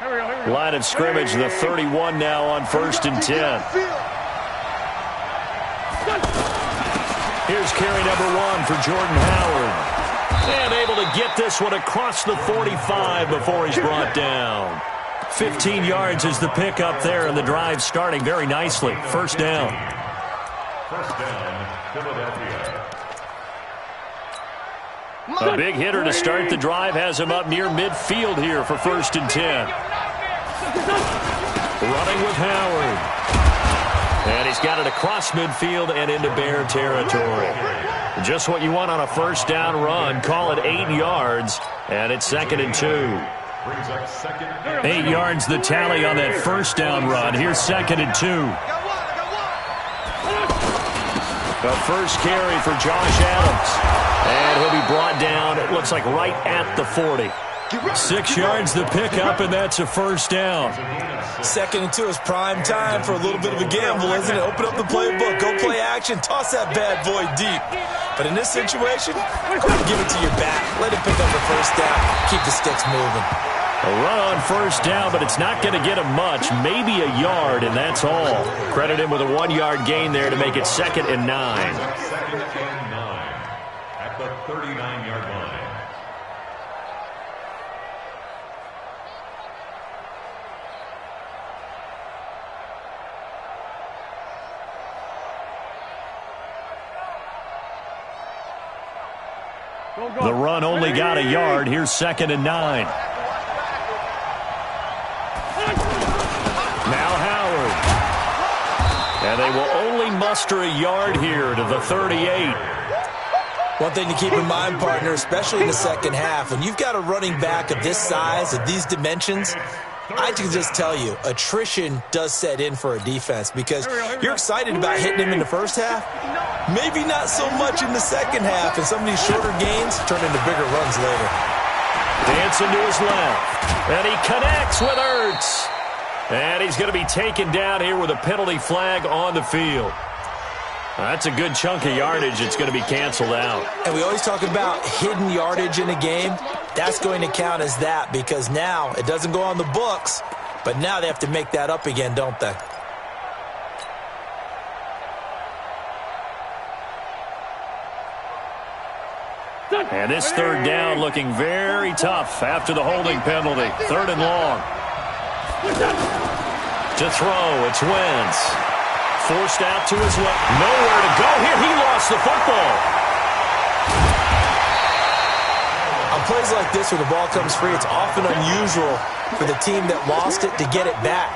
Line of scrimmage, the 31 now on 1st and 10. Here's carry number 1 for Jordan Howard. And able to get this one across the 45 before he's brought down. 15 yards is the pickup there, and the drive starting very nicely. First down. First down, Philadelphia. A big hitter to start the drive has him up near midfield here for 1st and 10. Running with Howard. And he's got it across midfield and into Bear territory. Just what you want on a first down run. Call it 8 yards, and it's 2nd and 2. 8 yards the tally on that first down run. Here's 2nd and 2. The first carry for Josh Adams. And he'll be brought down, it looks like right at the 40. 6 yards the pickup, and that's a first down. 2nd and 2 is prime time for a little bit of a gamble, isn't it? Open up the playbook, go play action, toss that bad boy deep. But in this situation, go ahead and give it to your back. Let him pick up the first down, keep the sticks moving. A run on first down, but it's not going to get him much. Maybe a yard, and that's all. Credit him with a 1-yard gain there to make it 2nd and 9. 2nd and 9 at the 39-yard line. The run only got a yard. Here's 2nd and 9. Now Howard. And they will only muster a yard here to the 38. One thing to keep in mind, partner, especially in the second half, when you've got a running back of this size, of these dimensions, I can just tell you, attrition does set in for a defense because you're excited about hitting him in the first half. Maybe not so much in the second half, and some of these shorter gains turn into bigger runs later. Dancing to his left, and he connects with Ertz. And he's going to be taken down here with a penalty flag on the field. That's a good chunk of yardage. It's going to be canceled out. And we always talk about hidden yardage in a game. That's going to count as that because now it doesn't go on the books, but now they have to make that up again, don't they? And this third down looking very tough after the holding penalty. 3rd and long. To throw, it's Wentz. Forced out to his left. Nowhere to go here. He lost the football. On plays like this where the ball comes free, it's often unusual for the team that lost it to get it back.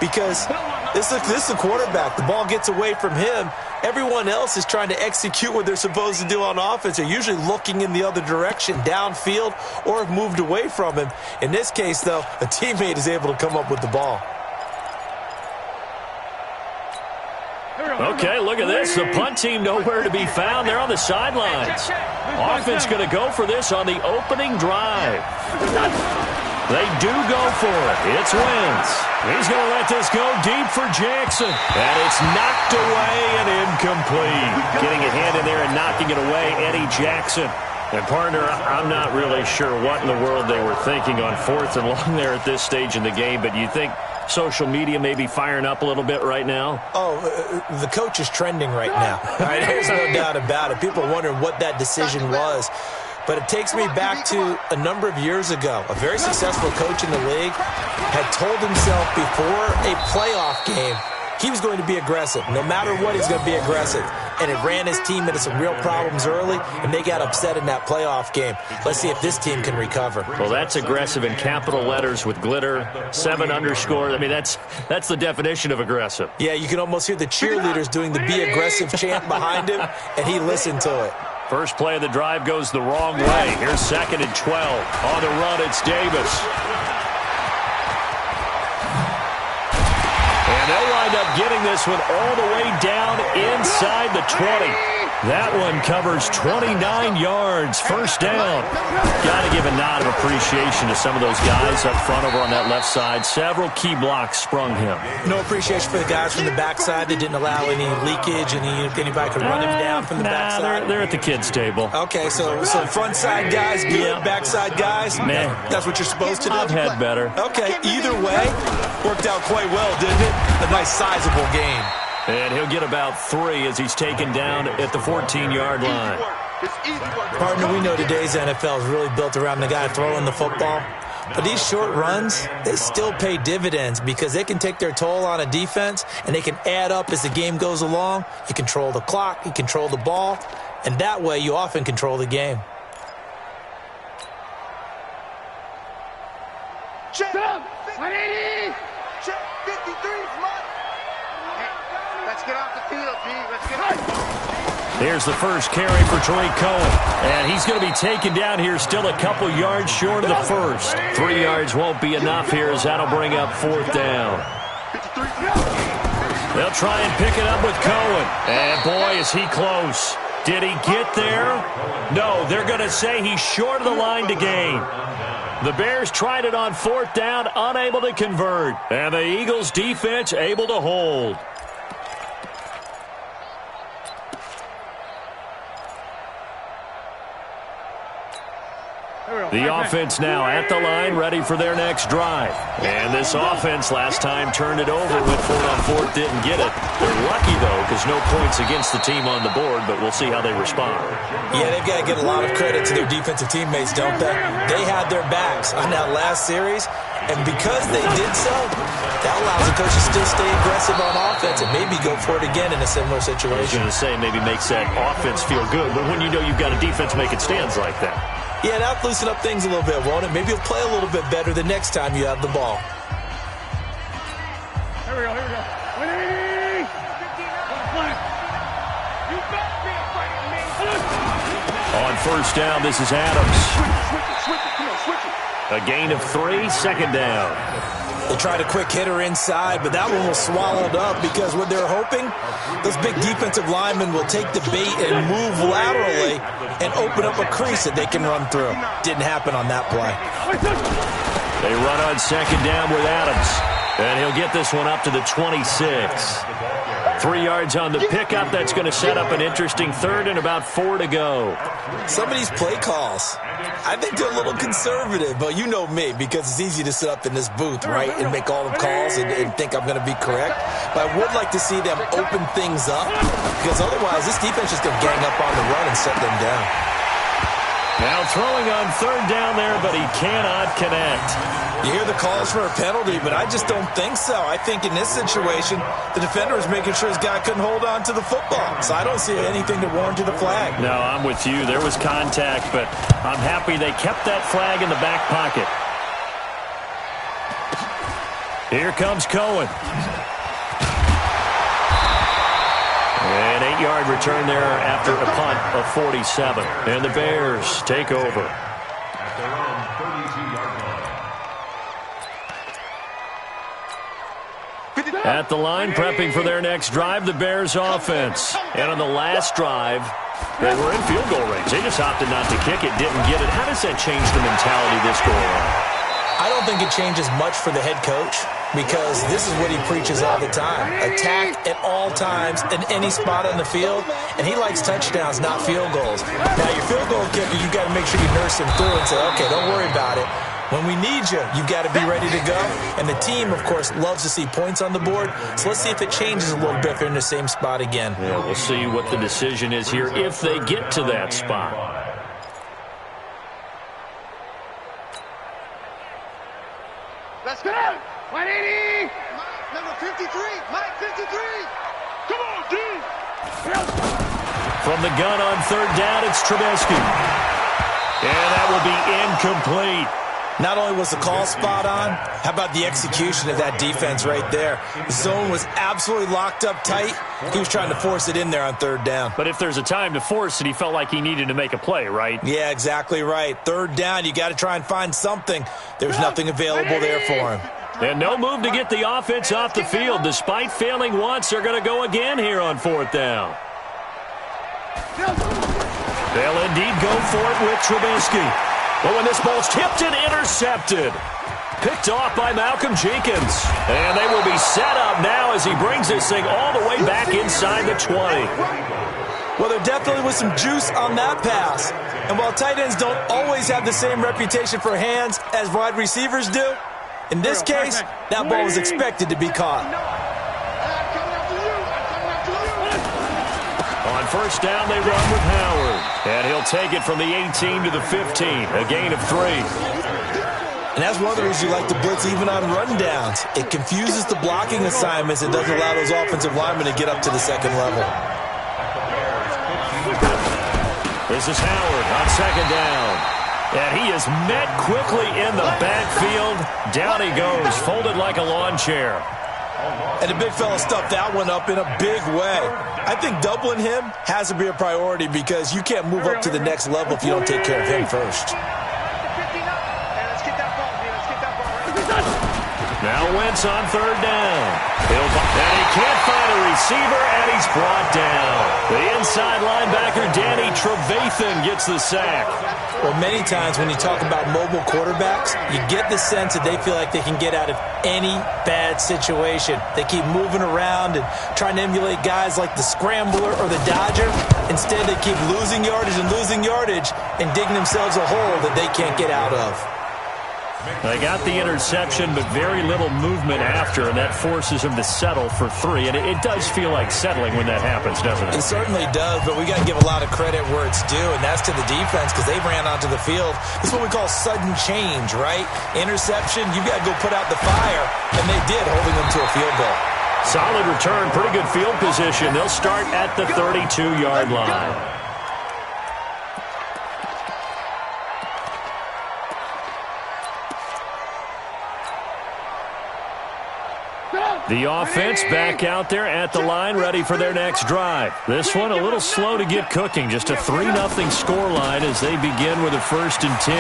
Because this is the quarterback. The ball gets away from him. Everyone else is trying to execute what they're supposed to do on offense. They're usually looking in the other direction, downfield, or have moved away from him. In this case, though, a teammate is able to come up with the ball. Okay, look at this. The punt team nowhere to be found. They're on the sidelines. Offense going to go for this on the opening drive. They do go for it. It's Wentz. He's going to let this go deep for Jackson. And it's knocked away and incomplete. Getting a hand in there and knocking it away, Eddie Jackson. And, partner, I'm not really sure what in the world they were thinking on 4th and long there at this stage in the game, but you think social media may be firing up a little bit right now? Oh, the coach is trending right now. All right, there's no doubt about it. People are wondering what that decision was. But it takes me back to a number of years ago. A very successful coach in the league had told himself before a playoff game he was going to be aggressive. No matter what, he's going to be aggressive. And it ran his team into some real problems early, and they got upset in that playoff game. Let's see if this team can recover. Well, that's aggressive in capital letters with glitter, 7 underscore. I mean, that's the definition of aggressive. Yeah, you can almost hear the cheerleaders doing the be aggressive chant behind him, and he listened to it. First play of the drive goes the wrong way. Here's 2nd and 12. On the run, it's Davis. And they'll wind up getting this one all the way down inside the 20. That one covers 29 yards, first down. Got to give a nod of appreciation to some of those guys up front over on that left side. Several key blocks sprung him. No appreciation for the guys from the backside that didn't allow any leakage, anybody could run him down from the backside. They're at the kids' table. Okay, so front side guys good, backside guys, man, that's what you're supposed to do? I've had better. Okay, either way, worked out quite well, didn't it? A nice sizable gain. And he'll get about 3 as he's taken down at the 14-yard line. Partner, we know today's NFL is really built around the guy throwing the football. But these short runs, they still pay dividends because they can take their toll on a defense and they can add up as the game goes along. You control the clock, you control the ball, and that way you often control the game. Check 180. Check 53. Let's get off the field, G. Let's get off. Here's the first carry for Tariq Cohen. And he's going to be taken down here still a couple yards short of the first. 3 yards won't be enough here as that'll bring up 4th down. They'll try and pick it up with Cohen. And boy, is he close. Did he get there? No, they're going to say he's short of the line to gain. The Bears tried it on 4th down, unable to convert. And the Eagles defense able to hold. The offense now at the line, ready for their next drive. And this offense last time turned it over, went for it on 4th, didn't get it. They're lucky, though, because no points against the team on the board, but we'll see how they respond. Yeah, they've got to get a lot of credit to their defensive teammates, don't they? They had their backs on that last series, and because they did so, that allows the coach to still stay aggressive on offense and maybe go for it again in a similar situation. I was going to say maybe makes that offense feel good, but when you know you've got a defense making stands like that. Yeah, that'll loosen up things a little bit, won't it? Maybe you'll play a little bit better the next time you have the ball. Here we go. 180. On 1st down, this is Adams. A gain of 3, 2nd down. They tried a quick hitter inside, but that one was swallowed up because what they're hoping, those big defensive linemen will take the bait and move laterally and open up a crease that they can run through. Didn't happen on that play. They run on 2nd down with Adams. And he'll get this one up to the 26. 3 yards on the pickup. That's going to set up an interesting 3rd and about 4 to go. Some of these play calls, I think they're a little conservative, but you know me, because it's easy to sit up in this booth, right, and make all the calls and think I'm going to be correct. But I would like to see them open things up, because otherwise this defense is going to gang up on the run and shut them down. Now throwing on 3rd down there, but he cannot connect. You hear the calls for a penalty, but I just don't think so. I think in this situation, the defender was making sure his guy couldn't hold on to the football. So I don't see anything to warrant the flag. No, I'm with you. There was contact, but I'm happy they kept that flag in the back pocket. Here comes Cohen. An 8-yard return there after a punt of 47. And the Bears take over. At their own 32-yard line. At the line, prepping for their next drive, the Bears offense. And on the last drive, they were in field goal range. They just opted not to kick it, didn't get it. How does that change the mentality this go around? I don't think it changes much for the head coach, because this is what he preaches all the time. Attack at all times in any spot on the field, and he likes touchdowns, not field goals. Now, your field goal kicker, you got to make sure you nurse him through and say, okay, don't worry about it. When we need you, you've got to be ready to go. And the team, of course, loves to see points on the board. So let's see if it changes a little bit if they're in the same spot again. Yeah, we'll see what the decision is here if they get to that spot. Let's go. 180. Number 53. Mike 53. Come on, D. From the gun on 3rd down, it's Trubisky. And that will be incomplete. Not only was the call spot on, how about the execution of that defense right there? The zone was absolutely locked up tight. He was trying to force it in there on 3rd down. But if there's a time to force it, he felt like he needed to make a play, right? Yeah, exactly right. 3rd down, you got to try and find something. There's nothing available there for him. And no move to get the offense off the field. Despite failing once, they're going to go again here on 4th down. They'll indeed go for it with Trubisky. But when this ball's tipped and intercepted. Picked off by Malcolm Jenkins. And they will be set up now as he brings this thing all the way back inside the 20. Well, there definitely was some juice on that pass. And while tight ends don't always have the same reputation for hands as wide receivers do, in this case, that ball was expected to be caught. On 1st down, they run with Howard. And he'll take it from the 18 to the 15, a gain of 3. And that's one of the reasons you like to blitz even on rundowns. It confuses the blocking assignments and doesn't allow those offensive linemen to get up to the second level. This is Howard on 2nd down. And he is met quickly in the backfield. Down he goes, folded like a lawn chair. And the big fella stuffed that one up in a big way. I think doubling him has to be a priority because you can't move up to the next level if you don't take care of him first. Now Wentz on 3rd down. And he can't find a receiver, and he's brought down. The inside linebacker, Danny Trevathan, gets the sack. Well, many times when you talk about mobile quarterbacks, you get the sense that they feel like they can get out of any bad situation. They keep moving around and trying to emulate guys like the Scrambler or the Dodger. Instead, they keep losing yardage and digging themselves a hole that they can't get out of. They got the interception, but very little movement after, and that forces them to settle for 3. And it does feel like settling when that happens, doesn't it? It certainly does, but we got to give a lot of credit where it's due, and that's to the defense because they ran onto the field. This is what we call sudden change, right? Interception, you got to go put out the fire, and they did, holding them to a field goal. Solid return, pretty good field position. They'll start at the 32-yard line. The offense back out there at the line, ready for their next drive. This one a little slow to get cooking. Just a 3-0 scoreline as they begin with a 1st and 10.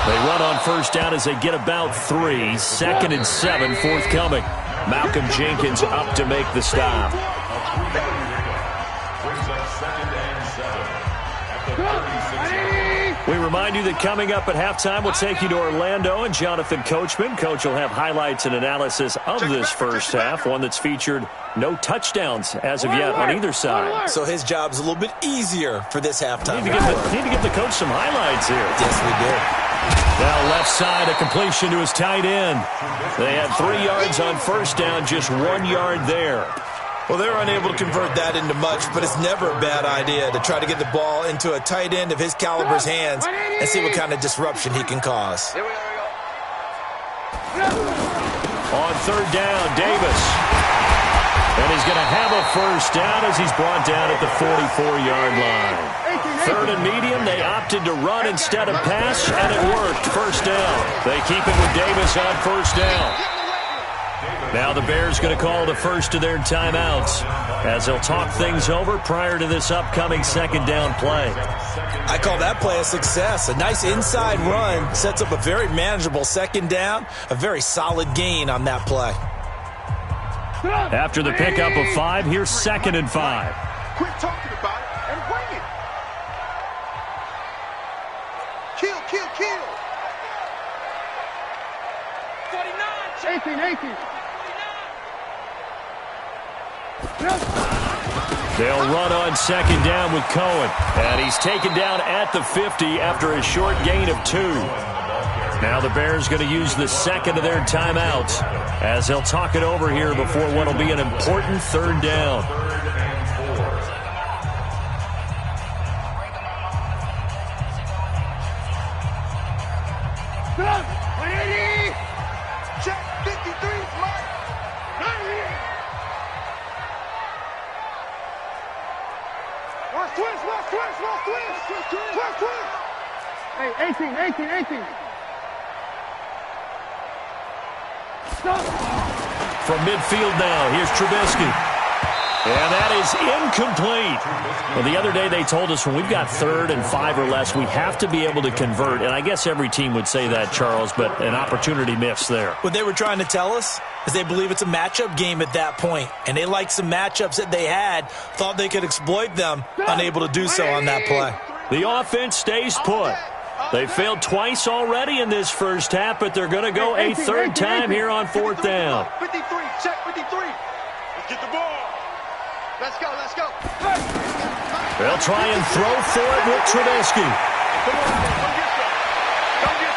They run on 1st down as they get about 3. 2nd and 7 forthcoming. Malcolm Jenkins up to make the stop. We remind you that coming up at halftime, we'll take you to Orlando and Jonathan Coachman. Coach will have highlights and analysis of this first half, one that's featured no touchdowns as of yet on either side. So his job's a little bit easier for this halftime. Need to give the coach some highlights here. Yes, we do. Now left side, a completion to his tight end. They had 3 yards on 1st down, just 1 yard there. Well, they're unable to convert that into much, but it's never a bad idea to try to get the ball into a tight end of his caliber's hands and see what kind of disruption he can cause. On 3rd down, Davis. And he's going to have a 1st down as he's brought down at the 44-yard line. 3rd and medium, they opted to run instead of pass, and it worked. 1st down. They keep it with Davis on 1st down. Now the Bears going to call the first of their timeouts as they'll talk things over prior to this upcoming 2nd down play. I call that play a success. A nice inside run sets up a very manageable 2nd down, a very solid gain on that play. After the pickup of 5, here's 2nd and 5. Quit talking about it and bring it. Kill, kill, kill. 49. 18. They'll run on 2nd down with Cohen. And he's taken down at the 50 after a short gain of 2. Now the Bears going to use the 2nd of their timeouts as they'll talk it over here before what will be an important 3rd down. Check 53, Mike. 90. Watch twist. Hey, 18. From midfield now, here's Trubisky. And that is incomplete. Well, the other day they told us when we've got 3rd and 5 or less, we have to be able to convert. And I guess every team would say that, Charles, but an opportunity missed there. What they were trying to tell us is they believe it's a matchup game at that point. And they liked some matchups that they had, thought they could exploit them, unable to do so on that play. The offense stays put. They failed twice already in this first half, but they're going to go a 3rd time here on 4th down. 53, check 53. Let's get the ball. Let's go, let's go. They'll try and throw for it with Trubisky.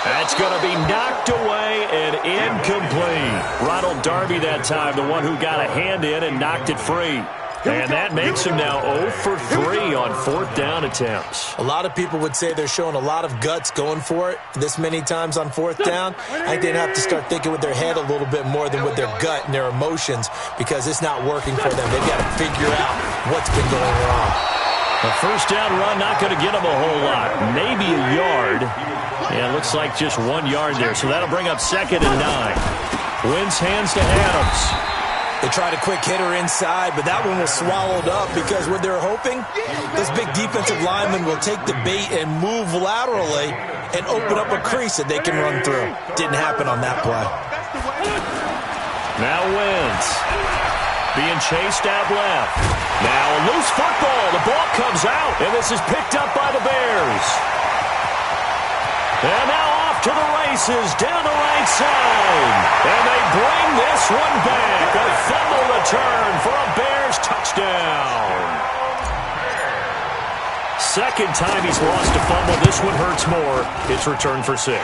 That's going to be knocked away and incomplete. Ronald Darby that time, the one who got a hand in and knocked it free. And that makes him now 0 for 3 on 4th down attempts. A lot of people would say they're showing a lot of guts going for it this many times on 4th down. I think they'd have to start thinking with their head a little bit more than with their gut and their emotions because it's not working for them. They've got to figure out what's been going wrong. A 1st down run not going to get them a whole lot. Maybe a yard. Yeah, it looks like just 1 yard there. So that'll bring up 2nd and 9. Wins hands to Adams. They tried a quick hitter inside, but that one was swallowed up because what they're hoping, those big defensive linemen will take the bait and move laterally and open up a crease that they can run through. Didn't happen on that play. Now Wentz being chased out left. Now a loose football. The ball comes out, and this is picked up by the Bears. And now off to the races down the right side. And they bring this one back. A fumble return for a Bears touchdown. 2nd time he's lost a fumble. This one hurts more. It's returned for 6.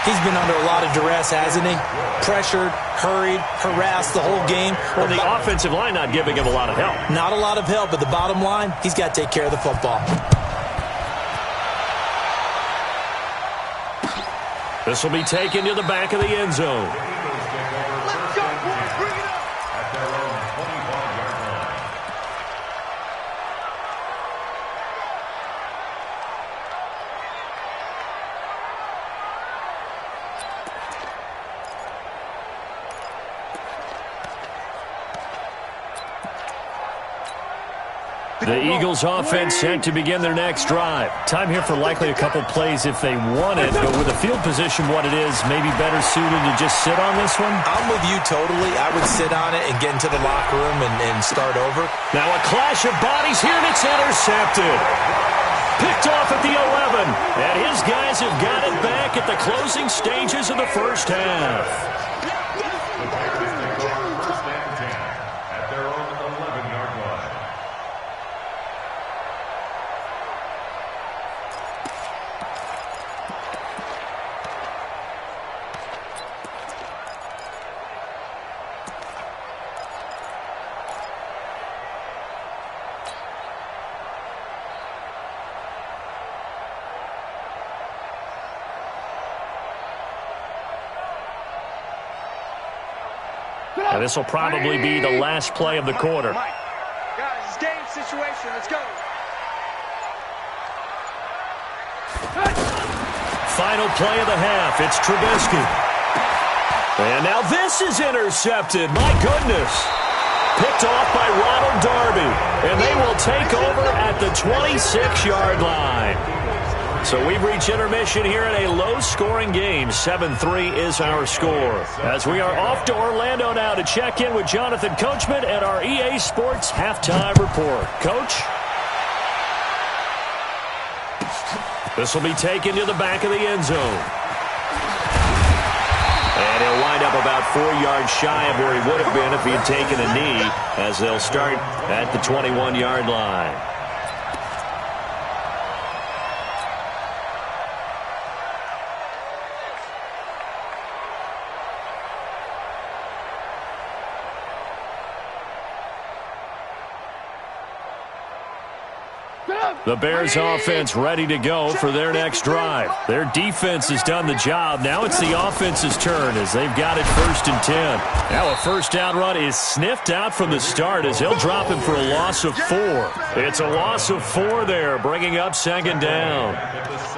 He's been under a lot of duress, hasn't he? Pressured, hurried, harassed the whole game. Well, the offensive line not giving him a lot of help. Not a lot of help, but the bottom line, he's got to take care of the football. This will be taken to the back of the end zone. Let's go, boys. Bring it up. At their own 21-yard line. The Eagles offense set to begin their next drive. Time here for likely a couple plays if they want it, but with the field position what it is, maybe better suited to just sit on this one? I'm with you totally. I would sit on it and get into the locker room and start over. Now a clash of bodies here, and it's intercepted. Picked off at the 11, and his guys have got it back at the closing stages of the first half. The Bears take over 1st and 10 at their own 11-yard line. Now this will probably be the last play of the quarter. Guys, it's game situation. Let's go. Final play of the half. It's Trubisky. And now this is intercepted. My goodness. Picked off by Ronald Darby. And they will take over at the 26-yard line. So we've reached intermission here in a low-scoring game. 7-3 is our score. As we are off to Orlando now to check in with Jonathan Coachman at our EA Sports Halftime Report. Coach? This will be taken to the back of the end zone. And he'll wind up about 4 yards shy of where he would have been if he had taken a knee, as they'll start at the 21-yard line. The Bears offense ready to go for their next drive. Their defense has done the job. Now it's the offense's turn as they've got it 1st and 10. Now a 1st down run is sniffed out from the start as he'll drop him for a loss of 4. It's a loss of 4 there, bringing up 2nd down.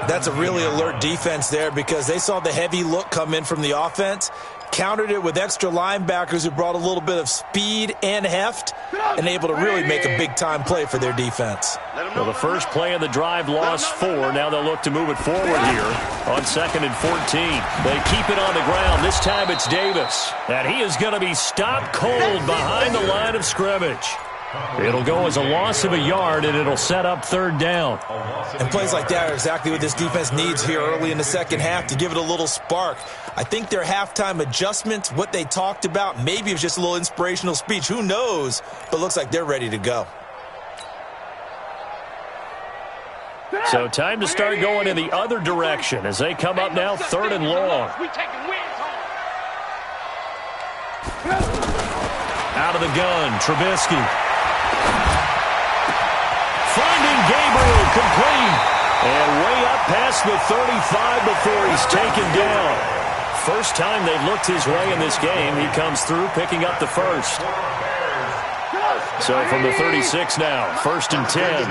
That's a really alert defense there because they saw the heavy look come in from the offense. countered it with extra linebackers who brought a little bit of speed and heft and able to really make a big-time play for their defense. Well, the first play of the drive lost 4. Now they'll look to move it forward here on 2nd and 14. They keep it on the ground. This time it's Davis. And he is going to be stopped cold behind the line of scrimmage. It'll go as a loss of a yard, and it'll set up 3rd down. And plays like that are exactly what this defense needs here early in the second half to give it a little spark. I think their halftime adjustments, what they talked about, maybe it was just a little inspirational speech. Who knows? But looks like they're ready to go. So time to start going in the other direction as they come up now 3rd and long. Out of the gun, Trubisky. Finding Gabriel complete. And way up past the 35 before he's taken down. First time they've looked his way in this game. He comes through picking up the first. So from the 36 now, 1st and 10.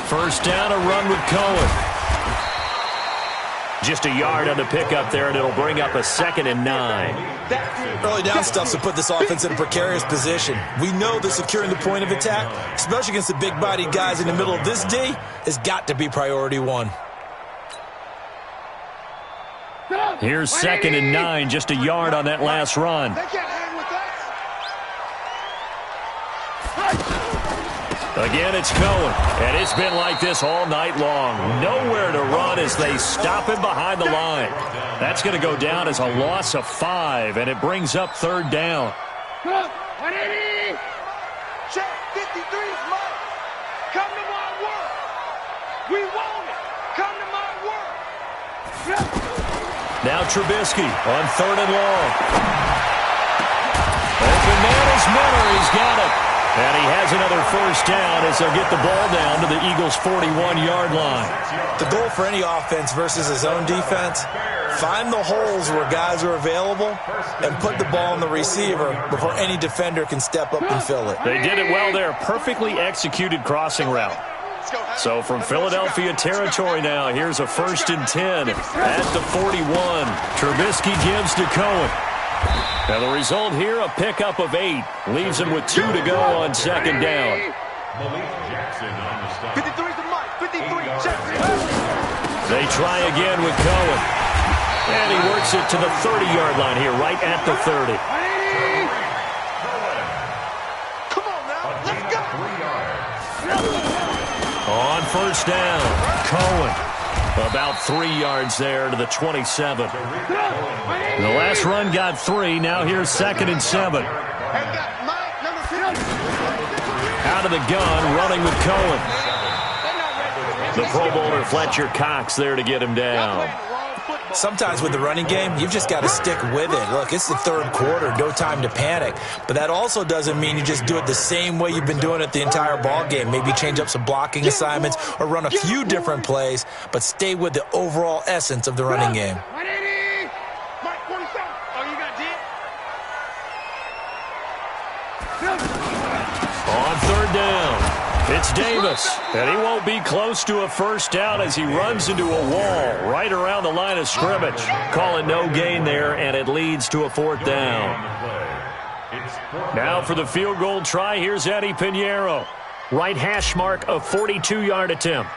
First down, a run with Cohen. Just a yard on the pickup there, and it'll bring up a 2nd and 9. Early down stuff to put this offense in a precarious position. We know that securing the point of attack, especially against the big-bodied guys in the middle of this D, has got to be priority 1. Here's 2nd and 9, just a yard on that last run. Again, it's Cohen, and it's been like this all night long. Nowhere to run as they stop him behind the line. That's going to go down as a loss of 5, and it brings up 3rd down. Check 53's Mike. Come to my work. We want it. Come to my work. Now Trubisky on 3rd and long. Open man is Miller. He's got it. And he has another first down as they'll get the ball down to the Eagles' 41-yard line. The goal for any offense versus his own defense, find the holes where guys are available and put the ball on the receiver before any defender can step up and fill it. They did it well there. Perfectly executed crossing route. So from Philadelphia territory now, here's a 1st and 10 at the 41. Trubisky gives to Cohen. Now the result here, a pickup of 8. Leaves him with 2 to go on 2nd down. 53's the Mike. 53. Jackson. They try again with Cohen. And he works it to the 30-yard line here, right at the 30. Come on now. Let's go. On 1st down, Cohen. About 3 yards there to the 27. The last run got 3. Now here's 2nd and 7. Out of the gun, running with Cohen. The Pro Bowler Fletcher Cox there to get him down. Sometimes with the running game, you've just got to stick with it. Look, it's the 3rd quarter, no time to panic. But that also doesn't mean you just do it the same way you've been doing it the entire ball game. Maybe change up some blocking assignments or run a few different plays, but stay with the overall essence of the running game. On 3rd down, it's Davis, and he won't be close to a first down as he runs into a wall right around the line of scrimmage. Call it no gain there, and it leads to a 4th down. Now for the field goal try, here's Eddie Pinheiro. Right hash mark, a 42-yard attempt.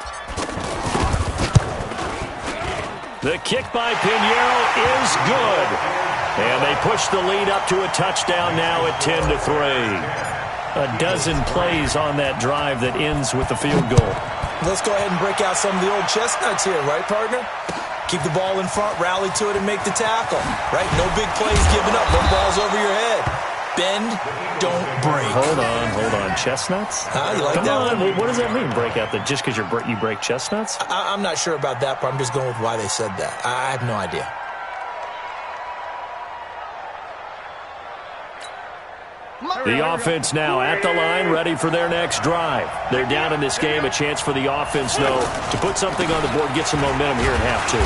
The kick by Pinheiro is good. And they push the lead up to a touchdown now at 10-3. A dozen plays on that drive that ends with the field goal. Let's go ahead and break out some of the old chestnuts here, right, partner? Keep the ball in front, rally to it, and make the tackle, right? No big plays given up, no balls over your head. Bend, don't break. Hold on. Chestnuts? You like Come that on. one? What does that mean, break out? That just because you break chestnuts? I'm not sure about that, but I'm just going with why they said that. I have no idea. The offense now at the line, ready for their next drive. They're down in this game. A chance for the offense, though, to put something on the board, get some momentum here in half 2.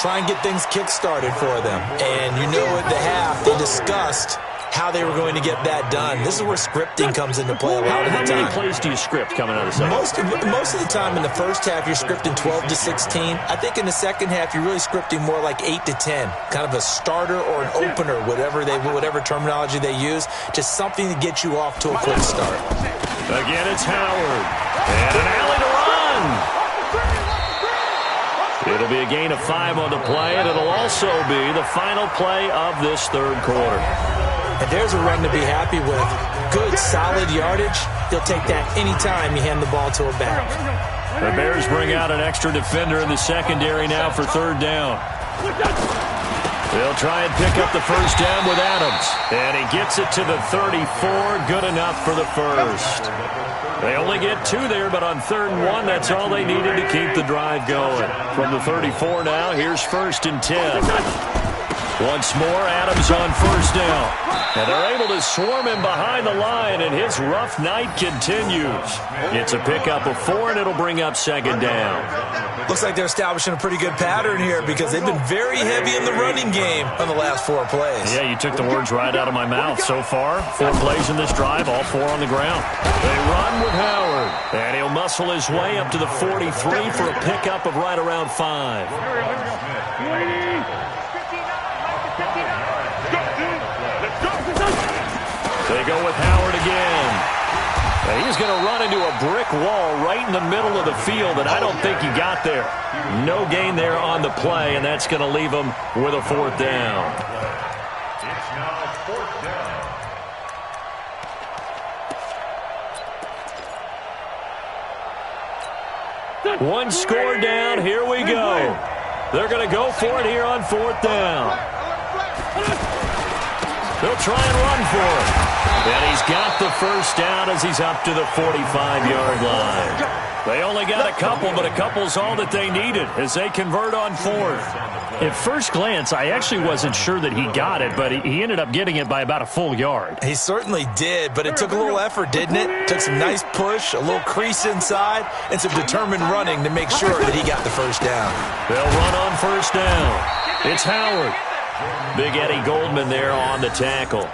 Try and get things kick-started for them. And you know at the half, they discussed how they were going to get that done. This is where scripting comes into play a lot of the time. How many plays do you script coming out of the second? Most of the time in the first half, you're scripting 12 to 16. I think in the second half, you're really scripting more like 8 to 10, kind of a starter or an opener, whatever terminology they use, just something to get you off to a quick start. Again, it's Howard. And an alley to run. It'll be a gain of 5 on the play, and it'll also be the final play of this third quarter. And there's a run to be happy with. Good, solid yardage. You'll take that anytime you hand the ball to a back. The Bears bring out an extra defender in the secondary now for third down. They'll try and pick up the first down with Adams. And he gets it to the 34. Good enough for the first. They only get 2 there, but on 3rd and 1, that's all they needed to keep the drive going. From the 34 now, here's 1st and 10. Once more, Adams on first down. And they're able to swarm him behind the line, and his rough night continues. It's a pickup of 4, and it'll bring up 2nd down. Looks like they're establishing a pretty good pattern here because they've been very heavy in the running game on the last 4 plays. Yeah, you took the words right out of my mouth. So far, 4 plays in this drive, all 4 on the ground. They run with Howard, and he'll muscle his way up to the 43 for a pickup of right around 5. They go with Howard again. And he's going to run into a brick wall right in the middle of the field, and I don't think he got there. No gain there on the play, and that's going to leave him with a 4th down. It's now 4th down. One score down. Here we go. They're going to go for it here on 4th down. They'll try and run for it. And he's got the first down as he's up to the 45-yard line. They only got a couple, but a couple's all that they needed as they convert on 4th. At first glance, I actually wasn't sure that he got it, but he ended up getting it by about a full yard. He certainly did, but it took a little effort, didn't it? Took some nice push, a little crease inside, and some determined running to make sure that he got the first down. They'll run on first down. It's Howard. Big Eddie Goldman there on the tackle.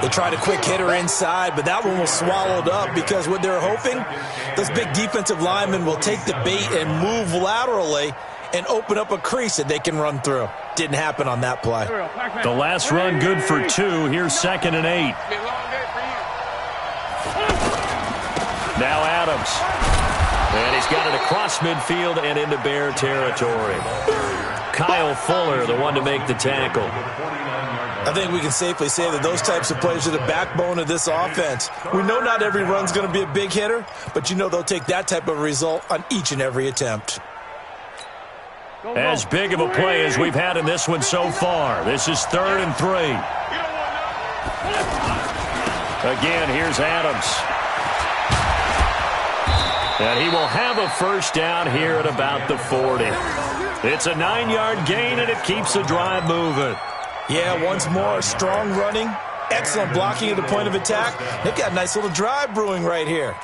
They tried a quick hitter inside, but that one was swallowed up because what they're hoping, those big defensive linemen will take the bait and move laterally and open up a crease that they can run through. Didn't happen on that play. The last run good for 2. Here's 2nd and 8. Now Adams. And he's got it across midfield and into Bear territory. Kyle Fuller, the one to make the tackle. I think we can safely say that those types of plays are the backbone of this offense. We know not every run's going to be a big hitter, but you know they'll take that type of result on each and every attempt. As big of a play as we've had in this one so far. This is 3rd and 3. Again, here's Adams. And he will have a first down here at about the 40. It's a 9-yard gain, and it keeps the drive moving. Yeah, once more, strong running, excellent blocking at the point of attack. They've got a nice little drive brewing right here.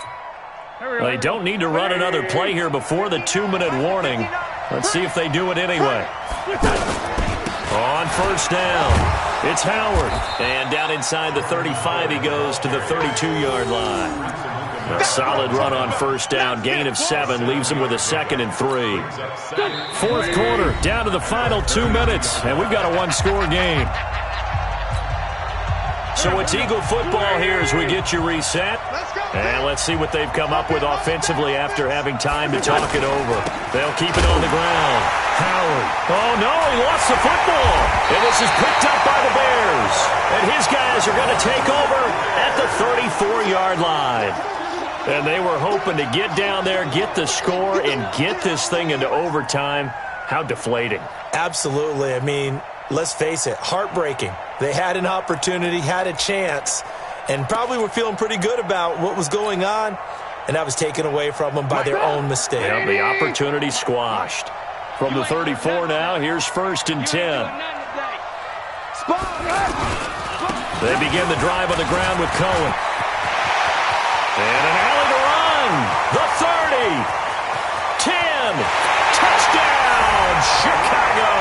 They don't need to run another play here before the 2-minute warning. Let's see if they do it anyway. On first down, it's Howard. And down inside the 35, he goes to the 32-yard line. A solid run on first down, gain of 7, leaves him with a 2nd and 3. 4th quarter, down to the final 2 minutes, and we've got a 1-score game. So it's Eagle football here as we get you reset. And let's see what they've come up with offensively after having time to talk it over. They'll keep it on the ground. Howard. Oh, no, he lost the football. And this is picked up by the Bears. And his guys are going to take over at the 34-yard line. And they were hoping to get down there, get the score, and get this thing into overtime. How deflating. Absolutely. I mean, let's face it, heartbreaking. They had an opportunity, had a chance, and probably were feeling pretty good about what was going on, and that was taken away from them by their own mistake. Yeah, the opportunity squashed. From the 34 now, here's 1st and 10. They begin the drive on the ground with Cohen. And an alley to run. The 30. 10. Touchdown, Chicago.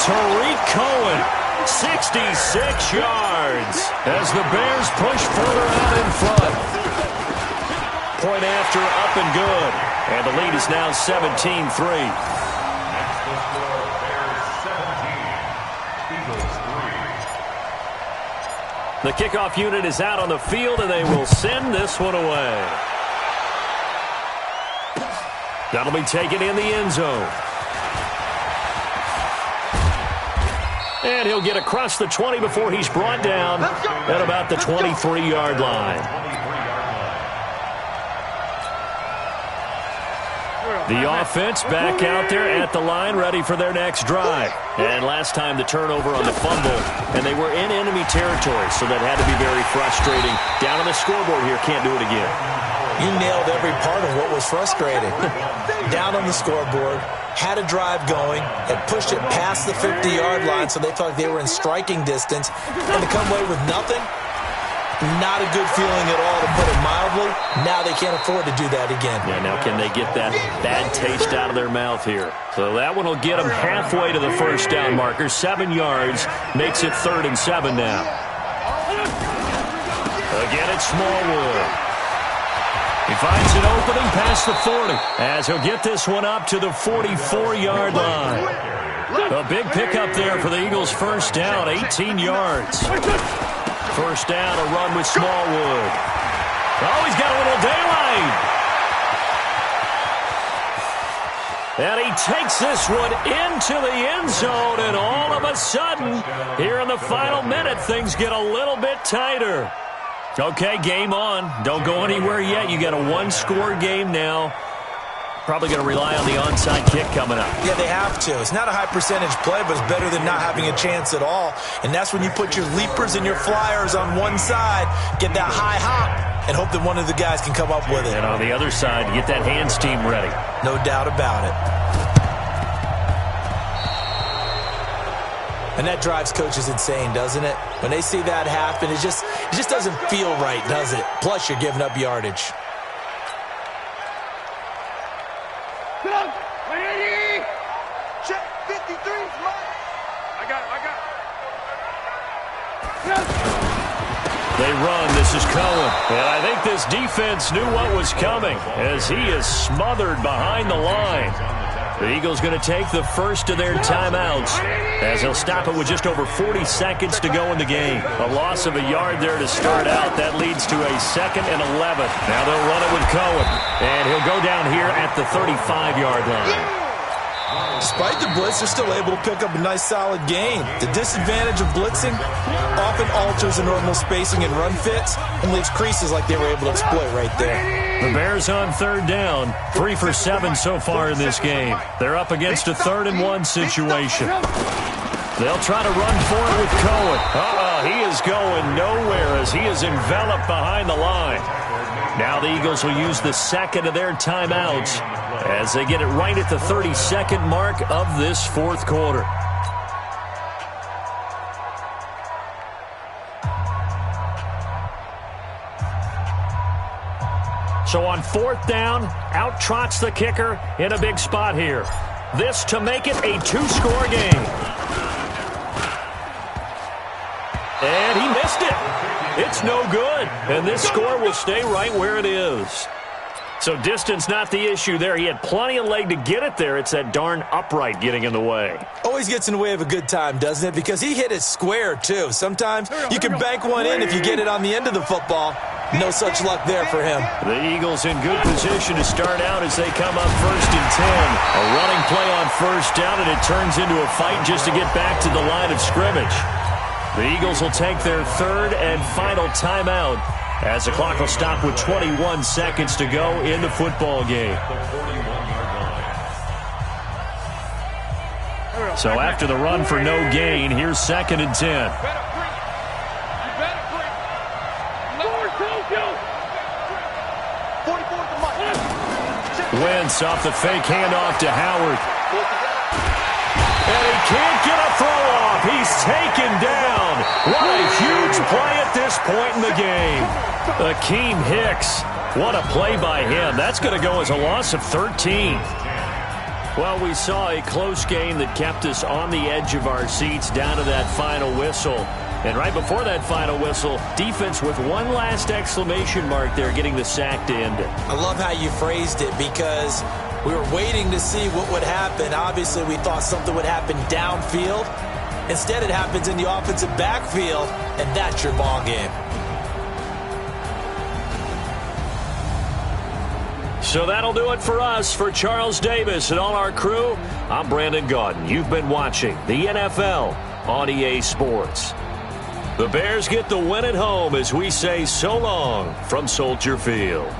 Tariq Cohen 66 yards as the Bears push further out in front. Point after, up and good. And the lead is now 17-3. The kickoff unit is out on the field, and they will send this one away. That'll be taken in the end zone. And he'll get across the 20 before he's brought down at about the 23-yard line. The offense back out there at the line, ready for their next drive. And last time the turnover on the fumble, and they were in enemy territory, so that had to be very frustrating. Down on the scoreboard here, can't do it again. You nailed every part of what was frustrating. Down on the scoreboard, had a drive going, had pushed it past the 50-yard line, so they felt like they were in striking distance, and to come away with nothing, not a good feeling at all, to put it mildly. Now they can't afford to do that again. Yeah, now can they get that bad taste out of their mouth here? So that one will get them halfway to the first down marker. 7 yards makes it 3rd and 7 now. Again, it's Smallwood. He finds an opening past the 40 as he'll get this one up to the 44-yard line. A big pickup there for the Eagles' first down, 18 yards. First down, a run with Smallwood. Oh, he's got a little daylight. And he takes this one into the end zone, and all of a sudden, here in the final minute, things get a little bit tighter. Okay, game on. Don't go anywhere yet. You got a one-score game now. Probably going to rely on the onside kick coming up. Yeah, they have to. It's not a high-percentage play, but it's better than not having a chance at all. And that's when you put your leapers and your flyers on one side, get that high hop, and hope that one of the guys can come up with it. And on the other side, get that hands team ready. No doubt about it. And that drives coaches insane, doesn't it? When they see that happen, it just doesn't feel right, does it? Plus, you're giving up yardage. Check 53's mine. I got it. They run. This is Cohen. And I think this defense knew what was coming as he is smothered behind the line. The Eagles going to take the first of their timeouts as they'll stop it with just over 40 seconds to go in the game. A loss of a yard there to start out. That leads to a 2nd and 11. Now they'll run it with Cohen. And he'll go down here at the 35-yard line. Despite the blitz, they're still able to pick up a nice, solid gain. The disadvantage of blitzing often alters the normal spacing and run fits and leaves creases like they were able to exploit right there. The Bears on 3rd down, 3 for 7 so far in this game. They're up against a 3rd and 1 situation. They'll try to run for it with Cohen. He is going nowhere as he is enveloped behind the line. Now the Eagles will use the second of their timeouts as they get it right at the 32nd mark of this 4th quarter. So on 4th down, out trots the kicker in a big spot here. This to make it a 2-score game. And he missed it. It's no good. And this score will stay right where it is. So distance not the issue there. He had plenty of leg to get it there. It's that darn upright getting in the way. Always gets in the way of a good time, doesn't it? Because he hit it square, too. Sometimes you can bank one in if you get it on the end of the football. No such luck there for him. The Eagles in good position to start out as they come up 1st and 10. A running play on 1st down, and it turns into a fight just to get back to the line of scrimmage. The Eagles will take their 3rd and final timeout as the clock will stop with 21 seconds to go in the football game. So after the run for no gain, here's 2nd and 10. Wentz off the fake handoff to Howard. And he can't get a throw off. He's taken down. What a huge play at this point in the game. Akeem Hicks. What a play by him. That's going to go as a loss of 13. Well, we saw a close game that kept us on the edge of our seats down to that final whistle. And right before that final whistle, defense with one last exclamation mark there, getting the sack to end it. I love how you phrased it, because we were waiting to see what would happen. Obviously, we thought something would happen downfield. Instead, it happens in the offensive backfield, and that's your ball game. So that'll do it for us. For Charles Davis and all our crew, I'm Brandon Gaudin. You've been watching the NFL on EA Sports. The Bears get the win at home as we say so long from Soldier Field.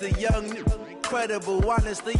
The young, incredible, honestly,